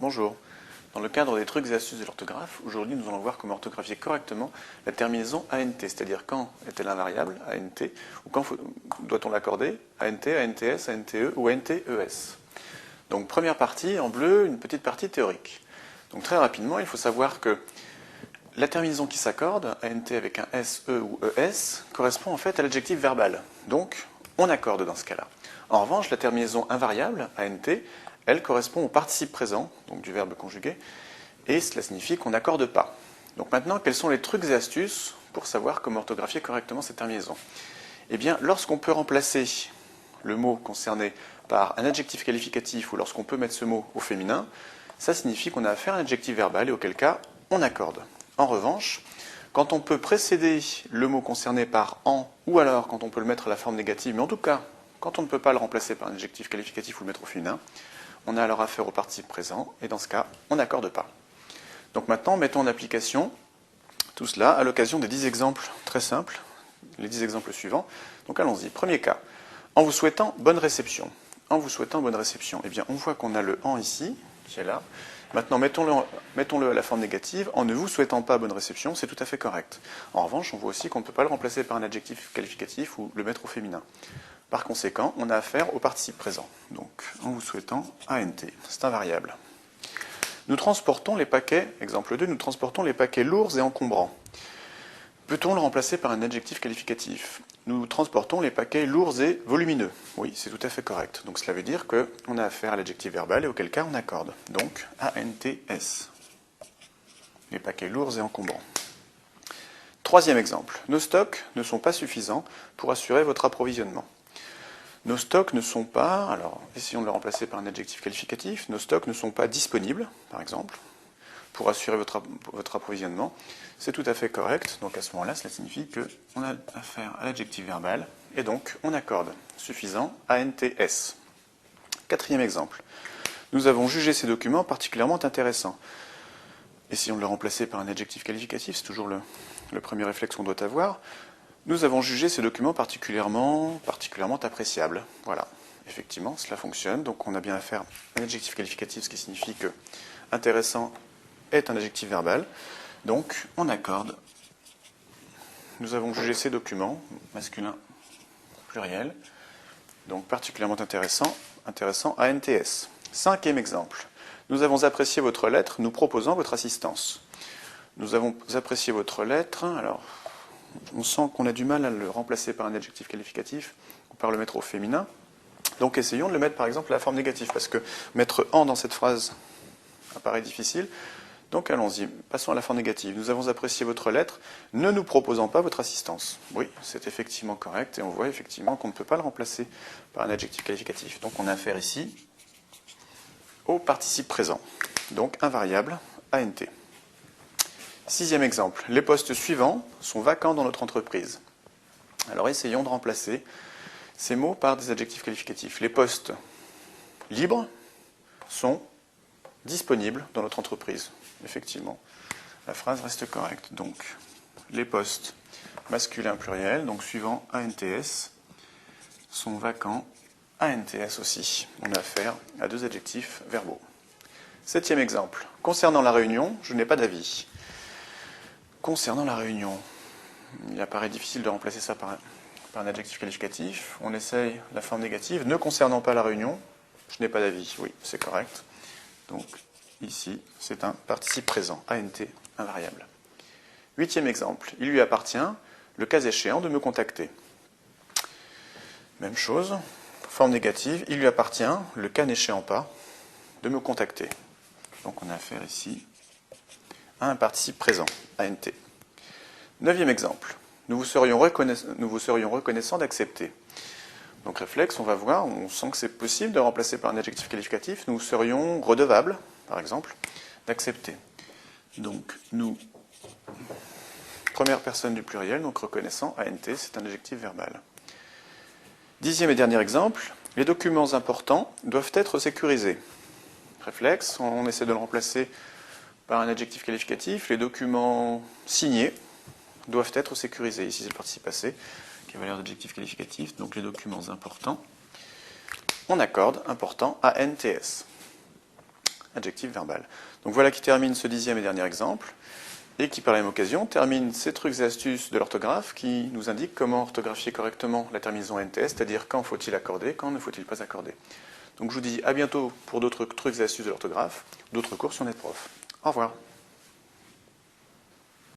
Bonjour. Dans le cadre des trucs et astuces de l'orthographe, aujourd'hui nous allons voir comment orthographier correctement la terminaison ANT, c'est-à-dire quand est-elle invariable, ANT, ou quand doit-on l'accorder, ANT, ANTS, ANTE ou ANTES. Donc première partie, en bleu, une petite partie théorique. Donc très rapidement, il faut savoir que la terminaison qui s'accorde, ANT avec un SE ou ES, correspond en fait à l'adjectif verbal. Donc on accorde dans ce cas-là. En revanche, la terminaison invariable, ANT, elle correspond au participe présent, donc du verbe conjugué, et cela signifie qu'on n'accorde pas. Donc maintenant, quels sont les trucs et astuces pour savoir comment orthographier correctement cette terminaison? Eh bien, lorsqu'on peut remplacer le mot concerné par un adjectif qualificatif ou lorsqu'on peut mettre ce mot au féminin, ça signifie qu'on a affaire à un adjectif verbal et auquel cas on accorde. En revanche, quand on peut précéder le mot concerné par en ou alors quand on peut le mettre à la forme négative, mais en tout cas quand on ne peut pas le remplacer par un adjectif qualificatif ou le mettre au féminin, on a alors affaire au participe présent, et dans ce cas, on n'accorde pas. Donc maintenant, mettons en application tout cela à l'occasion des 10 exemples très simples, les 10 exemples suivants. Donc allons-y. Premier cas, en vous souhaitant bonne réception. En vous souhaitant bonne réception, eh bien on voit qu'on a le en ici, qui est là. Maintenant, mettons-le à la forme négative. En ne vous souhaitant pas bonne réception, c'est tout à fait correct. En revanche, on voit aussi qu'on ne peut pas le remplacer par un adjectif qualificatif ou le mettre au féminin. Par conséquent, on a affaire au participe présent. Donc, en vous souhaitant, ANT. C'est invariable. Nous transportons les paquets, exemple 2, nous transportons les paquets lourds et encombrants. Peut-on le remplacer par un adjectif qualificatif? Nous transportons les paquets lourds et volumineux. Oui, c'est tout à fait correct. Donc cela veut dire qu'on a affaire à l'adjectif verbal et auquel cas on accorde. Donc, ANTS. Les paquets lourds et encombrants. Troisième exemple. Nos stocks ne sont pas suffisants pour assurer votre approvisionnement. Nos stocks ne sont pas, alors essayons de le remplacer par un adjectif qualificatif, nos stocks ne sont pas disponibles, par exemple, pour assurer votre approvisionnement. C'est tout à fait correct, donc à ce moment-là, cela signifie qu'on a affaire à l'adjectif verbal, et donc on accorde suffisant ANTS. Quatrième exemple. Nous avons jugé ces documents particulièrement intéressants. Essayons de le remplacer par un adjectif qualificatif, c'est toujours le premier réflexe qu'on doit avoir. Nous avons jugé ces documents particulièrement appréciables. Voilà, effectivement, cela fonctionne. Donc on a bien affaire à un adjectif qualificatif, ce qui signifie que intéressant est un adjectif verbal. Donc on accorde. Nous avons jugé ces documents, masculin, pluriel, donc particulièrement intéressant ANTS. Cinquième exemple. Nous avons apprécié votre lettre, nous proposons votre assistance. Nous avons apprécié votre lettre, alors on sent qu'on a du mal à le remplacer par un adjectif qualificatif ou par le mettre au féminin. Donc essayons de le mettre par exemple à la forme négative, parce que mettre en dans cette phrase apparaît difficile. Donc allons-y, passons à la forme négative. Nous avons apprécié votre lettre, ne nous proposant pas votre assistance. Oui, c'est effectivement correct, et on voit effectivement qu'on ne peut pas le remplacer par un adjectif qualificatif. Donc on a affaire ici au participe présent, donc invariable, ANT. Sixième exemple, les postes suivants sont vacants dans notre entreprise. Alors essayons de remplacer ces mots par des adjectifs qualificatifs. Les postes libres sont disponibles dans notre entreprise. Effectivement, la phrase reste correcte. Donc, les postes masculins pluriels, donc suivant ANTS, sont vacants, ANTS aussi. On a affaire à deux adjectifs verbaux. Septième exemple, concernant la réunion, je n'ai pas d'avis. Concernant la réunion, il apparaît difficile de remplacer ça par un adjectif qualificatif. On essaye la forme négative. Ne concernant pas la réunion, je n'ai pas d'avis. Oui, c'est correct. Donc ici, c'est un participe présent, ANT, invariable. Huitième exemple. Il lui appartient, le cas échéant, de me contacter. Même chose. Forme négative. Il lui appartient, le cas n'échéant pas, de me contacter. Donc on a affaire ici à un participe présent, ANT. Neuvième exemple. Nous vous serions reconnaissants d'accepter. Donc réflexe, on va voir, on sent que c'est possible de remplacer par un adjectif qualificatif. Nous serions redevables, par exemple, d'accepter. Donc nous, première personne du pluriel, donc reconnaissant, ANT, c'est un adjectif verbal. Dixième et dernier exemple. Les documents importants doivent être sécurisés. Réflexe, on essaie de le remplacer par un adjectif qualificatif. Les documents signés doivent être sécurisés. Ici, c'est le participe passé, qui a valeur d'adjectif qualificatif. Donc, les documents importants, on accorde important à NTS. adjectif verbal. Donc voilà qui termine ce 10e et dernier exemple, et qui par la même occasion termine ces trucs et astuces de l'orthographe qui nous indiquent comment orthographier correctement la terminaison ANTS, c'est-à-dire quand faut-il accorder, quand ne faut-il pas accorder. Donc je vous dis à bientôt pour d'autres trucs et astuces de l'orthographe, d'autres cours sur NetProf. Au revoir.